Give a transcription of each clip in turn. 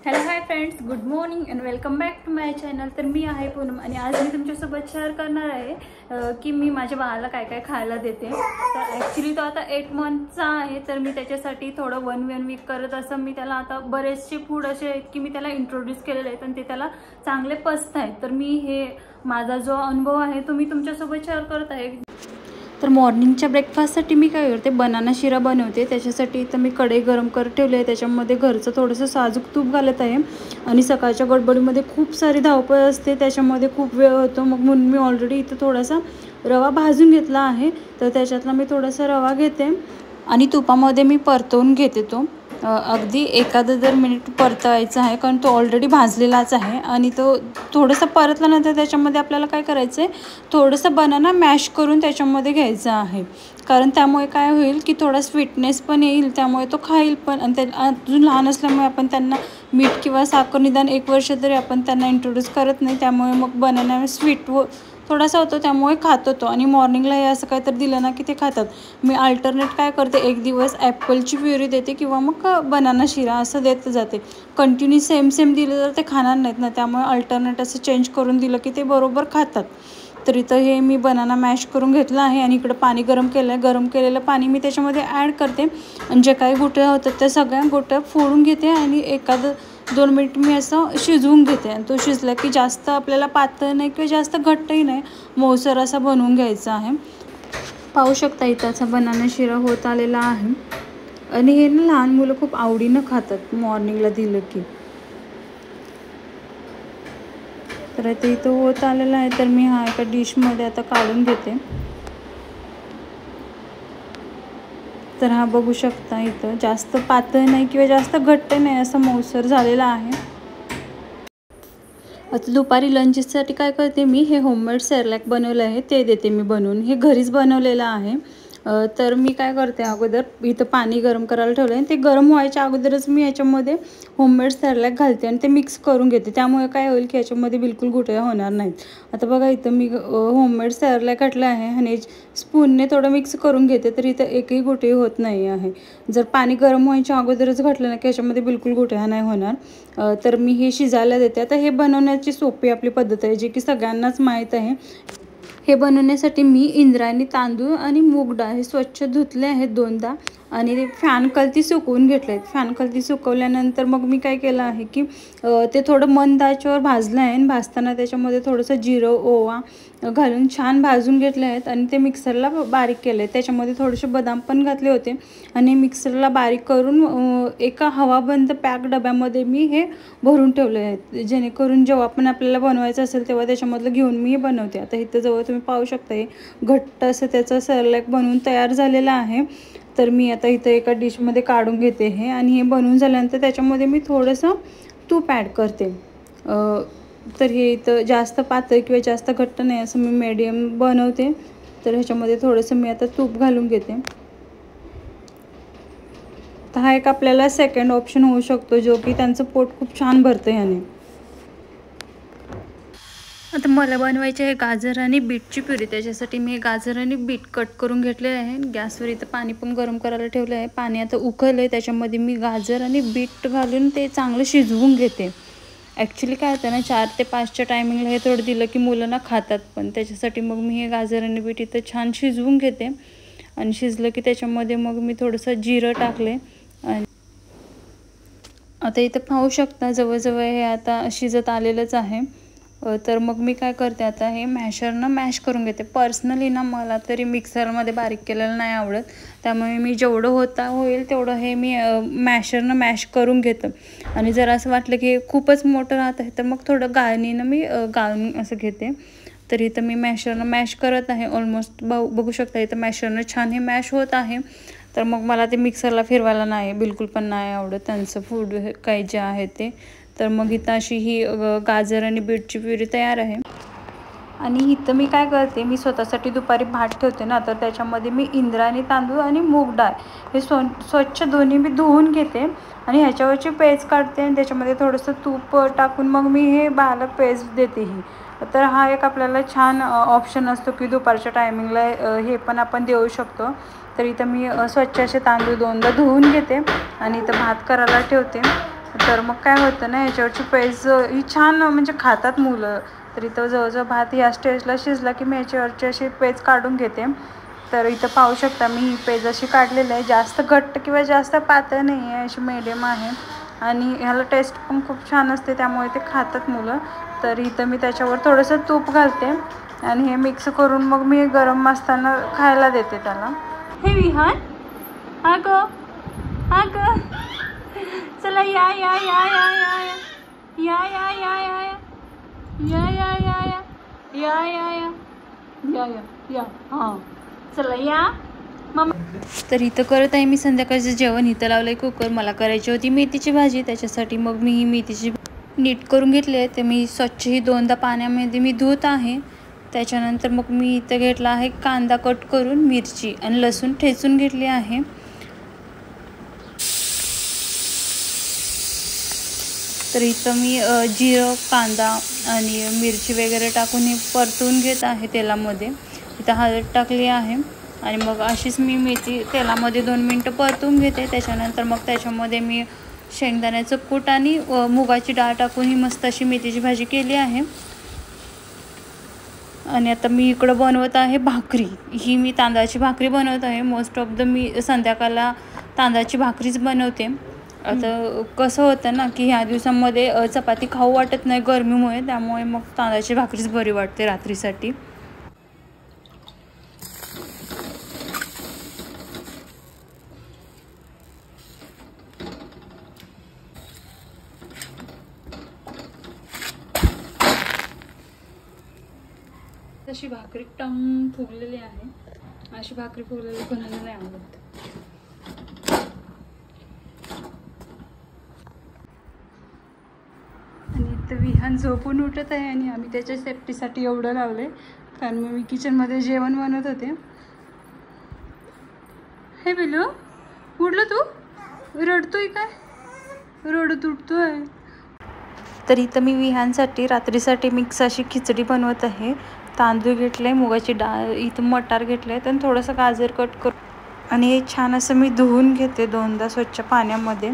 Hello hi friends, good morning and welcome back to my channel. तर मी आहे पूनम आणि आज मी तुमच्यासोबत शेअर करणार आहे की मी माझ्या बाळाला काय काय खायला देते. तर ॲक्च्युली तो आता 8 मंथचा आहे, तर मी त्याच्यासाठी थोडं 1 वीक करत असं मी त्याला आता बरेचसे फूड असे आहेत की मी त्याला इंट्रोड्यूस केलेले आहेत आणि ते त्याला चांगले पचत आहेत. तर मी हे माझा जो अनुभव आहे तो मी तुमच्यासोबत शेअर करत आहे. तर मॉर्निंगच्या ब्रेकफास्टसाठी मी काय करते, बनाना शिरा बनवते. त्याच्यासाठी इथं मी कढई गरम करत ठेवली आहे, त्याच्यामध्ये घरचं थोडंसं साजूक तूप घालत आहे. आणि सकाळच्या गडबडीमध्ये खूप सारी धावपळ असते, त्याच्यामध्ये खूप वेळ होतो, मग म्हणून मी ऑलरेडी इथं थोडासा रवा भाजून घेतला आहे. तर त्याच्यातला मी थोडासा रवा घेते आणि तुपामध्ये मी परतवून घेते. तो अगदी एखादं जर मिनिट परतवायचं आहे, कारण तो ऑलरेडी भाजलेलाच आहे. आणि तो थोडंसं परतल्यानंतर त्याच्यामध्ये आपल्याला काय करायचं आहे, थोडंसं बनाना मॅश करून त्याच्यामध्ये घ्यायचं आहे. कारण त्यामुळे काय होईल की थोडा स्वीटनेस पण येईल, त्यामुळे तो खाईल पण. आणि त्या अजून लहान असल्यामुळे आपण त्यांना मीठ किंवा साखर निदान 1 वर्ष तरी आपण त्यांना इंट्रोड्यूस करत नाही, त्यामुळे मग बनाना स्वीट थोडासा होतो, त्यामुळे खातो तो. आणि मॉर्निंगला हे असं काहीतरी दिलं ना की ते खातात. मी अल्टरनेट काय करते, एक दिवस ॲपलची प्युरी देते किंवा मग बनाना शिरा असं देत जाते. कंटिन्यू सेम दिलं तर ते खाणार नाहीत ना, त्यामुळे अल्टरनेट असं चेंज करून दिलं की ते बरोबर खातात. तर इथं हे मी बनाना मॅश करून घेतलं आहे आणि इकडं पाणी गरम केलं आहे. गरम केलेलं पाणी मी त्याच्यामध्ये ॲड करते आणि जे काही गोट्या होतात त्या सगळ्या गोट्या फोडून घेते आणि 1-2 मिनिट मी असं शिजवून घेते. आणि तो शिजला की जास्त आपल्याला पातळ नाही किंवा जास्त घट्टही नाही, मऊसर असा बनवून घ्यायचा आहे. पाहू शकता इथं असा बनाना शिरा होत आलेला आहे. आणि हे ना लहान मुलं खूप आवडीनं खातात मॉर्निंगला दिलं की. तर आता इथं होत आलेलं आहे, तर मी हा एका डिशमध्ये आता काढून घेते. तर हा बघू शकता इथं जास्त पातळ नाही किंवा जास्त घट्ट नाही, असं मऊसर झालेला आहे. आता दुपारी लंचसाठी काय करते मी, हे होममेड सेरलॅक बनवलं आहे ते देते मी बनवून. हे घरीच बनवलेलं आहे. तर मी काय करते, अगोदर इथं पाणी गरम करायला ठेवलं आहे, ते गरम व्हायच्या अगोदरच मी याच्यामध्ये होममेड सेरलॅक घालते आणि ते मिक्स करून घेते. त्यामुळे काय होईल की याच्यामध्ये बिलकुल गुठळ्या होणार नाहीत. आता बघा इथं मी होममेड सेरलॅक घातलं आहे आणि स्पूनने थोडं मिक्स करून घेते, तर इथं एकही गुठळी होत नाही आहे. जर पाणी गरम व्हायच्या अगोदरच घातलं ना की याच्यामध्ये बिलकुल गुठळ्या नाही होणार. तर मी हे शिजायला देते. आता हे बनवण्याची सोपी आपली पद्धत आहे, जी की सगळ्यांनाच माहीत आहे. हे बनवण्यासाठी मी इंद्रायणी तांदूळ आणि मूग डाळ हे स्वच्छ धुतले आहेत 2दा आणि ते फॅनखालती सुकवून घेतले आहेत. फॅनखालती सुकवल्यानंतर मग मी काय केलं आहे की ते थोडं मंद आचेवर भाजलं आहे आणि भाजताना त्याच्यामध्ये थोडंसं जिरं ओवा घालून छान भाजून घेतले आहेत आणि ते मिक्सरला बारीक केले. त्याच्यामध्ये थोडेसे बदाम पण घातले होते आणि मिक्सरला बारीक करून एका हवाबंद पॅक डब्यामध्ये मी हे भरून ठेवले आहेत, जेणेकरून जेव्हा पण आपल्याला बनवायचं असेल तेव्हा त्याच्यामधलं घेऊन मी हे बनवते. आता इथं जवळ तुम्ही पाहू शकता, हे घट्ट असं त्याचं सेरलॅक बनवून तयार झालेलं आहे. तर मी आता इथं एका डिशमध्ये काढून घेते हे. आणि हे बनवून झाल्यानंतर त्याच्यामध्ये मी थोडंसं तूप ॲड करते. तर हे इथं जास्त पातळ किंवा जास्त घट्ट नाही, असं मी मीडियम बनवते. तर ह्याच्यामध्ये थोडंसं मी आता तूप घालून घेते. तर हा एक आपल्याला सेकंड ऑप्शन होऊ शकतो, जो की त्यांचं पोट खूप छान भरतं ह्याने. आता मला बनवायचे आहे गाजर आणि बीटची प्युरी. त्याच्यासाठी मी गाजर आणि बीट कट करून घेतले आहे. गॅसवर इथं पाणी पण गरम करायला ठेवलं आहे. पाणी आता उकळलं आहे, त्याच्यामध्ये मी गाजर आणि बीट घालून ते चांगलं शिजवून घेते. ॲक्च्युली काय होतं ना, 4 ते 5च्या टायमिंगला हे थोडं दिलं की मुलांना खातात पण. त्याच्यासाठी मग मी हे गाजर आणि बीट इथं छान शिजवून घेते. आणि शिजलं की त्याच्यामध्ये मग मी थोडंसं जिरं टाकले. आणि आता इथं पाहू शकता जवळजवळ हे आता शिजत आलेलंच आहे. तर मग मी काय करते, आता हे मॅशरनं मॅश करून घेते. पर्सनली ना मला तरी मिक्सरमध्ये बारीक केलेलं नाही आवडत, त्यामुळे मी जेवढं होईल तेवढं हे मी मॅशरनं मॅश करून घेतं. आणि जर असं वाटलं की खूपच मोठं राहत आहे तर मग थोडं गाळणीनं मी गाळून असं घेते. तर इथं मी मॅशरनं मॅश करत आहे. ऑलमोस्ट बघू शकता इथं मॅशरनं छान हे मॅश होत आहे. तर मग मला ते मिक्सरला फिरवायला नाही, बिलकुल पण नाही आवडत त्यांचं फूड काही जे आहे ते. तर मग इथं अशी ही गाजर आणि बीटची प्युरी तयार आहे. आणि इथं मी काय करते, मी स्वतःसाठी दुपारी भात ठेवते ना, तर त्याच्यामध्ये मी इंद्रायणी तांदूळ आणि मूग डाळ हे स्वच्छ दोन्ही मी धुवून घेते आणि ह्याच्यावरची पेस्ट काढते आणि त्याच्यामध्ये थोडंसं तूप टाकून मग मी हे बाळाला पेस्ट देते ही. तर हा एक आपल्याला छान ऑप्शन असतो की दुपारच्या टायमिंगला हे पण आपण देऊ शकतो. तर इथं मी स्वच्छ असे तांदूळ 2दा धुवून घेते आणि इथं भात करायला ठेवते. तर मग काय होतं ना, याच्यावरची पेज ही छान म्हणजे खातात मुलं. तर इथं जवळजवळ भात या स्टेजला शिजला की मी याच्यावरची अशी पेज काढून घेते. तर इथं पाहू शकता मी ही पेज अशी काढलेली आहे. जास्त घट्ट किंवा जास्त पातळ नाही आहे, अशी मीडियम आहे. आणि ह्याला टेस्ट पण खूप छान असते, त्यामुळे ते खातात मुलं. तर इथं मी त्याच्यावर थोडंसं तूप घालते आणि हे मिक्स करून मग मी गरम असताना खायला देते त्याला. हे विहान, हा ग चला या या या या या या या या या या या या या या या या या या हां चला या मम्मा. तर इथं करत आहे मी संध्याकाळचं जेवण. इथं लावलं आहे कुकर. मला करायची होती मेथीची भाजी, त्याच्यासाठी मग मी ही मेथीची नीट करून घेतली आहे. ते मी स्वच्छ ही 2दा पाण्यामध्ये मी धुत आहे. त्याच्यानंतर मग मी इथं घेतला आहे कांदा कट करून, मिरची आणि लसूण ठेचून घेतली आहे. तर इथं मी जिरं, कांदा आणि मिरची वगैरे टाकून हे परतून घेत आहे तेलामध्ये. इथं हळद टाकली आहे आणि मग अशीच मी मेथी तेलामध्ये 2 मिनटं परतून घेते. त्याच्यानंतर मग त्याच्यामध्ये मी शेंगदाण्याचं कूट आणि मुगाची डाळ टाकून ही मस्त अशी मेथीची भाजी केली आहे. आणि आता मी इकडं बनवत आहे भाकरी. ही मी तांदळाची भाकरी बनवत आहे. मोस्ट ऑफ द मी संध्याकाळला तांदळाची भाकरीच बनवते. आता कसं होतं ना की ह्या दिवसांमध्ये चपाती खाऊ वाटत नाही गरमीमुळे, त्यामुळे मग तांदळाची भाकरीच बरी वाटते रात्रीसाठी. तशी भाकरी टंग फुगलेली आहे. अशी भाकरी फुगलेली कोणाला नाही आवडत. आणि इथं विहान झोपून उठत आहे आणि आम्ही त्याच्या सेफ्टीसाठी एवढं लावले, कारण मी किचनमध्ये जेवण बनवत होते. हे बिलू उठलं तू? रडतोय काय? रडत उठतोय. तर इथं मी विहानसाठी रात्रीसाठी मिक्स अशी खिचडी बनवत आहे. तांदूळ घेतले, मुगाची डाळ, इथं मटार घेतले आणि थोडंसं गाजर कट करून आणि हे छान असं मी धुवून घेते 2दा स्वच्छ पाण्यामध्ये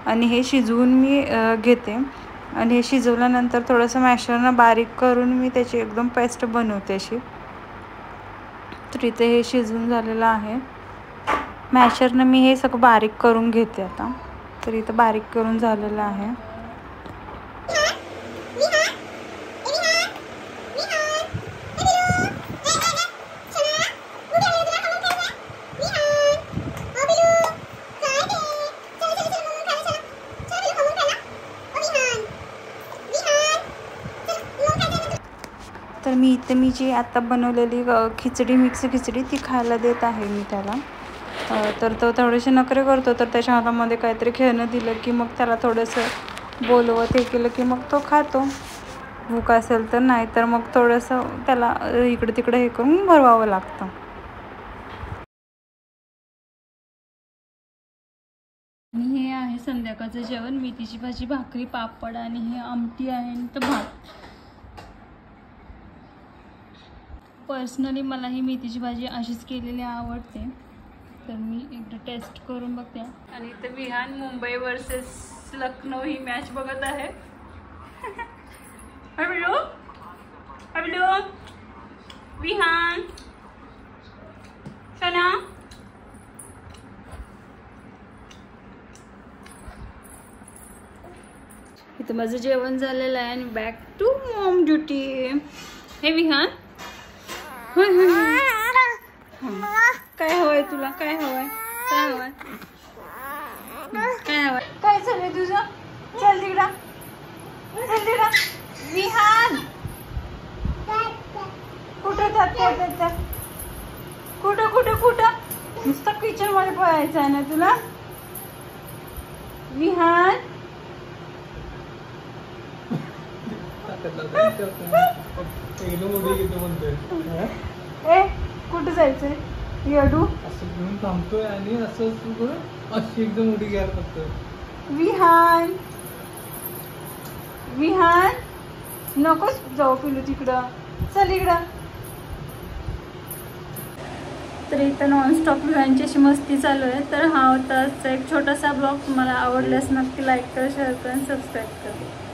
आणि हे शिजवून मी घेते. आणि हे शिजवल्यानंतर थोडंसं मॅशरनं बारीक करून मी त्याची एकदम पेस्ट बनवते अशी. तर इथे हे शिजवून झालेलं आहे. मॅशरनं मी हे सगळं बारीक करून घेते आता. तर इथं बारीक करून झालेलं आहे. तर मी इथे मी जी आता बनवलेली खिचडी, मिक्स खिचडी ती खायला देत आहे मी त्याला. तर तो थोडेसे नखरे करतो, तर त्याच्या हातामध्ये काहीतरी खेळणं दिलं की मग त्याला थोडंसं बोलवत हे केलं की मग तो खातो. भूक असेल तर, नाही तर मग थोडंसं त्याला इकडे तिकडे हे करून भरवावं लागतं. आणि हे आहे संध्याकाळचं जेवण. मेथीची भाजी, भाकरी, पापड आणि हे आमटी आहे आणि तर भात. पर्सनली मला ही मेथीची भाजी अशीच केलेली आवडते, तर मी एकदा टेस्ट करून बघते. आणि इथं विहान मुंबई वर्सेस लखनौ ही मॅच बघत आहे. हॅलो हॅलो विहान सोना. इथं माझं जेवण झालेलं आहे आणि बॅक टू मॉम ड्युटी. हे विहान, होय होय काय हवंय तुला? काय हवंय? काय हवंय? काय हवंय? काय झालंय तुझं? चल तिकडा, चल तिकडा. विहान कुठं जात? कुठं कुठं कुठं? नुसतं किचन मध्ये पळायचं आहे ना तुला? विहान ए कुठं जायचंय? येडू असं घेऊन थांबतोय आणि असं अशी एकदम उडी घ्यायला लागतं. विहान विहान नकोच जाऊ पिलू तिकडं. चल इकडं. तर इथं नॉनस्टॉप यांची अशी मस्ती चालू आहे. तर हा होता एक छोटासा ब्लॉग. तुम्हाला आवडल्यास नक्की लाईक करा, शेअर करा आणि सबस्क्राईब करा.